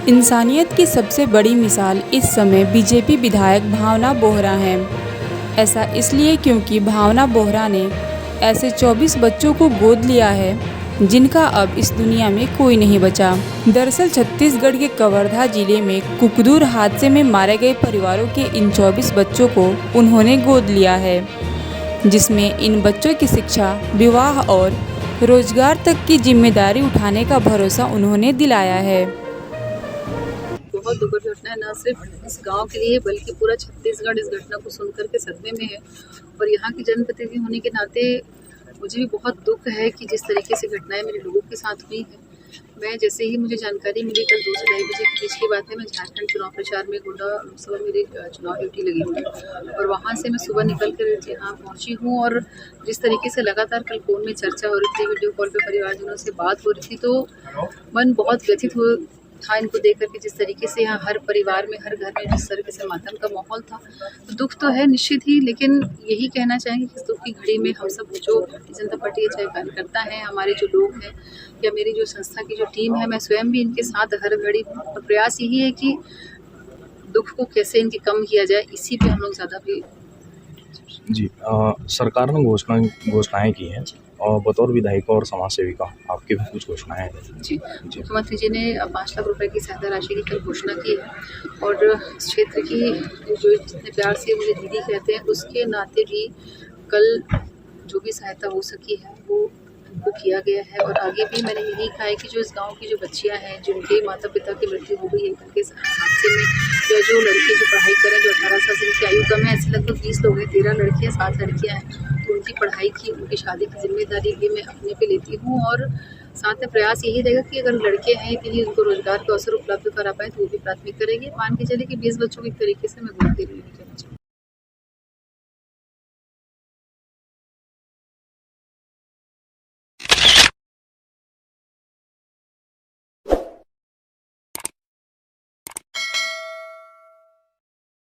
इंसानियत की सबसे बड़ी मिसाल इस समय बीजेपी विधायक भावना बोहरा हैं। ऐसा इसलिए क्योंकि भावना बोहरा ने ऐसे 24 बच्चों को गोद लिया है जिनका अब इस दुनिया में कोई नहीं बचा। दरअसल छत्तीसगढ़ के कवर्धा जिले में कुकदूर हादसे में मारे गए परिवारों के इन 24 बच्चों को उन्होंने गोद लिया है, जिसमें इन बच्चों की शिक्षा, विवाह और रोजगार तक की जिम्मेदारी उठाने का भरोसा उन्होंने दिलाया है। बहुत दुखद घटना है, न सिर्फ इस गांव के लिए बल्कि पूरा छत्तीसगढ़ इस घटना को सुनकर के सदमे में है। और यहाँ की जनप्रतिनिधि होने के नाते मुझे भी बहुत दुख है कि जिस तरीके से घटनाएं मेरे लोगों के साथ हुई है। मैं जैसे ही मुझे जानकारी मिली, कल 2 से 2:30 बजे के बीच की बात है, मैं झारखंड चुनाव प्रचार में गोंडा लोकसभा मेरी चुनाव ड्यूटी लगी थी और वहाँ से मैं सुबह निकल कर यहाँ पहुँची हूँ। और जिस तरीके से लगातार कल फ़ोन में चर्चा हो रही थी, वीडियो कॉल पे परिवारजनों से बात हो रही थी, तो मन बहुत व्यथित हो था इनको देख करके। जिस तरीके से यहाँ हर परिवार में, हर घर में जिस तरीके से मातम का माहौल था, तो दुख तो है निश्चित ही, लेकिन यही कहना चाहेंगे कि इस दुख की घड़ी में हम सब जो भारतीय जनता पार्टी चाहे कार्यकर्ता हैं, हमारे जो लोग हैं या मेरी जो संस्था की जो टीम है, मैं स्वयं भी इनके साथ हर घड़ी। तो प्रयास यही है कि दुख को कैसे इनकी कम किया जाए, इसी पे हम लोग ज़्यादा भी जी। सरकार ने घोषणाएं की हैं और बतौर विधायिका और समाज सेविका आपकी भी कुछ घोषणाएं हैं। जी, मुख्यमंत्री जी ने 5 लाख रुपए की सहायता राशि की कल घोषणा की है और इस क्षेत्र की जो जितने प्यार से मुझे दीदी कहते हैं, उसके नाते भी कल जो भी सहायता हो सकी है वो उनको किया गया है। और आगे भी मैंने यही कहा है कि जो इस गांव की जो बच्चियां हैं जिनके माता पिता की मृत्यु हो गई है कल के हादसे में, या जो लड़के जो पढ़ाई करें, जो 18 साल से इनकी आयु कम है, ऐसे लगभग 20 लोग हैं, 13 लड़कियाँ 7 लड़कियाँ हैं, तो उनकी पढ़ाई की, उनकी शादी की जिम्मेदारी भी मैं अपने पे लेती हूँ। और साथ में प्रयास यही रहेगा कि अगर लड़के हैं यदि उनको रोजगार के अवसर उपलब्ध करा पाए तो वो भी प्राथमिक करेंगे। मान के चले कि 20 बच्चों की तरीके से मैं गोद दे रही हूँ।